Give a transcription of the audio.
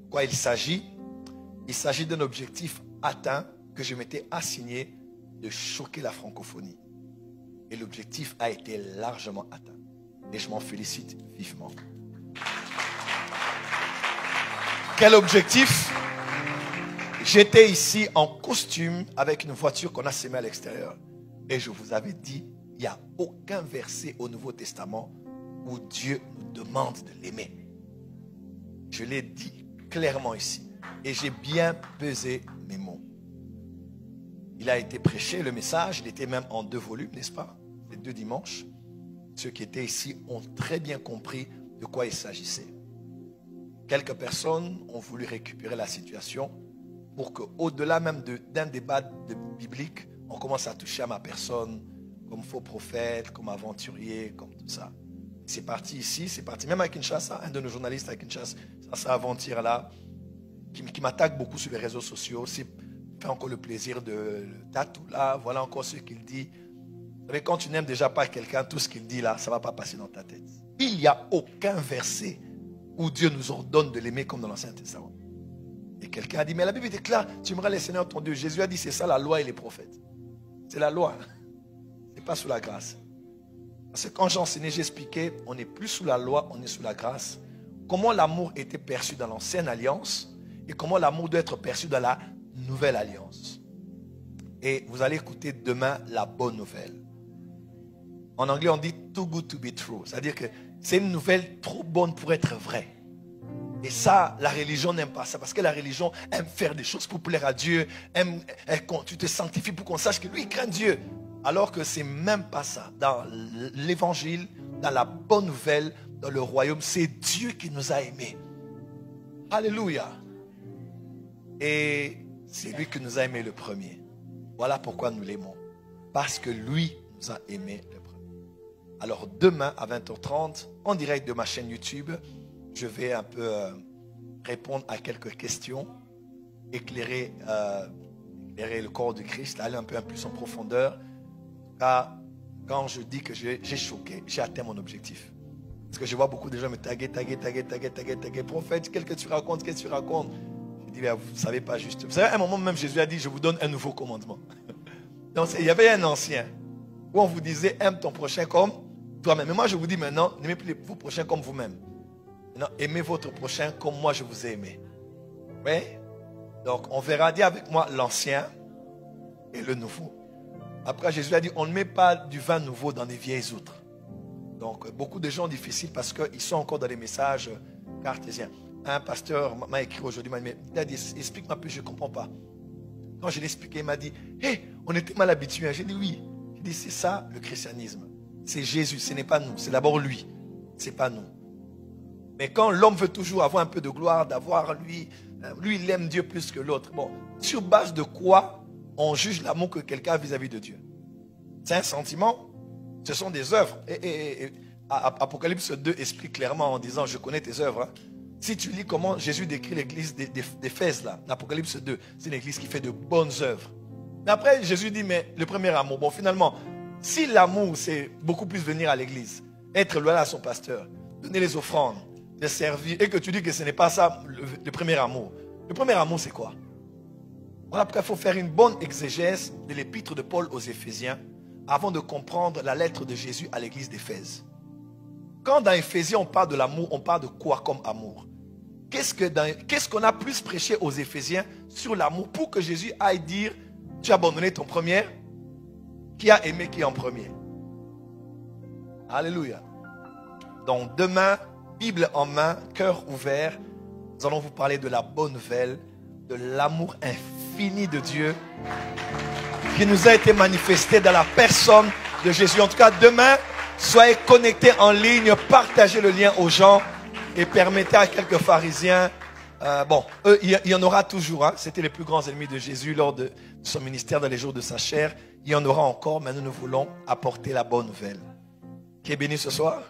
Quoi il s'agit? Il s'agit d'un objectif atteint que je m'étais assigné de choquer la francophonie. Et l'objectif a été largement atteint. Et je m'en félicite vivement. Quel objectif? J'étais ici en costume avec une voiture qu'on a sémée à l'extérieur. Et je vous avais dit, il n'y a aucun verset au Nouveau Testament où Dieu nous demande de l'aimer. Je l'ai dit clairement ici. Et j'ai bien pesé mes mots. Il a été prêché, le message, il était même en 2 volumes, n'est-ce pas? Les 2 dimanches. Ceux qui étaient ici ont très bien compris de quoi il s'agissait. Quelques personnes ont voulu récupérer la situation pour qu'au-delà même d'un débat biblique, on commence à toucher à ma personne comme faux prophète, comme aventurier, comme tout ça. C'est parti ici, c'est parti même à Kinshasa, un de nos journalistes à Kinshasa, ça avant-hier-là, qui m'attaque beaucoup sur les réseaux sociaux, c'est fait encore le plaisir de le tatou là, voilà encore ce qu'il dit. Vous savez, quand tu n'aimes déjà pas quelqu'un, tout ce qu'il dit là, ça ne va pas passer dans ta tête. Il n'y a aucun verset où Dieu nous ordonne de l'aimer comme dans l'Ancien Testament. Et quelqu'un a dit, mais la Bible est claire, tu aimeras le Seigneur ton Dieu. Jésus a dit, c'est ça la loi et les prophètes. C'est la loi. Ce n'est pas sous la grâce. Parce que quand j'enseignais, j'expliquais, on n'est plus sous la loi, on est sous la grâce. Comment l'amour était perçu dans l'Ancienne Alliance et comment l'amour doit être perçu dans la Nouvelle Alliance. Et vous allez écouter demain la bonne nouvelle. En anglais, on dit too good to be true. C'est-à-dire que c'est une nouvelle trop bonne pour être vraie. Et ça, la religion n'aime pas ça. Parce que la religion aime faire des choses pour plaire à Dieu. Aime quand tu te sanctifies pour qu'on sache que lui, il craint Dieu. Alors que c'est même pas ça. Dans l'évangile, dans la bonne nouvelle, dans le royaume, c'est Dieu qui nous a aimés. Alléluia. Et c'est lui qui nous a aimés le premier. Voilà pourquoi nous l'aimons. Parce que lui nous a aimés le premier. Alors demain à 20h30, en direct de ma chaîne YouTube, je vais un peu répondre à quelques questions, éclairer le corps de Christ, aller un peu plus en profondeur. Car quand je dis que j'ai choqué, j'ai atteint mon objectif. Parce que je vois beaucoup de gens me taguer. Prophète, qu'est-ce que tu racontes? Je dis, vous ne savez pas juste. Vous savez, à un moment même, Jésus a dit, je vous donne un nouveau commandement. Donc, il y avait un ancien où on vous disait, aime ton prochain comme toi-même. Mais moi, je vous dis maintenant, n'aimez plus vos prochains comme vous-même. Maintenant, aimez votre prochain comme moi, je vous ai aimé. Oui? Donc, on verra, dit avec moi, l'ancien et le nouveau. Après, Jésus a dit, on ne met pas du vin nouveau dans des vieilles outres. Donc, beaucoup de gens difficiles parce qu'ils sont encore dans les messages cartésiens. Un pasteur m'a écrit aujourd'hui, il m'a dit, mais explique-moi plus, je ne comprends pas. Quand je l'ai expliqué, il m'a dit, hé, on était mal habitués. J'ai dit oui. J'ai dit, c'est ça le christianisme. C'est Jésus, ce n'est pas nous. C'est d'abord lui. Ce n'est pas nous. Mais quand l'homme veut toujours avoir un peu de gloire, d'avoir lui, il aime Dieu plus que l'autre. Bon, sur base de quoi on juge l'amour que quelqu'un a vis-à-vis de Dieu? C'est un sentiment, ce sont des œuvres. Et Apocalypse 2 explique clairement en disant, je connais tes œuvres. Hein. Si tu lis comment Jésus décrit l'église d'Éphèse, là, l'Apocalypse 2, c'est une église qui fait de bonnes œuvres. Mais après, Jésus dit, mais le premier amour, bon, finalement, si l'amour, c'est beaucoup plus venir à l'église, être loyal à son pasteur, donner les offrandes, de servir, et que tu dis que ce n'est pas ça le premier amour. Le premier amour, c'est quoi? Voilà pourquoi il faut faire une bonne exégèse de l'épître de Paul aux Éphésiens avant de comprendre la lettre de Jésus à l'église d'Éphèse. Quand dans Éphésiens, on parle de l'amour, on parle de quoi comme amour? Qu'est-ce qu'on a plus prêché aux Éphésiens sur l'amour pour que Jésus aille dire, tu as abandonné ton premier, qui a aimé qui en premier? Alléluia. Donc demain, Bible en main, cœur ouvert, nous allons vous parler de la bonne nouvelle, de l'amour infini de Dieu qui nous a été manifesté dans la personne de Jésus. En tout cas, demain, soyez connectés en ligne, partagez le lien aux gens et permettez à quelques pharisiens, eux, il y en aura toujours, hein, c'était les plus grands ennemis de Jésus lors de son ministère dans les jours de sa chair. Il y en aura encore, mais nous voulons apporter la bonne nouvelle. Qui est béni ce soir?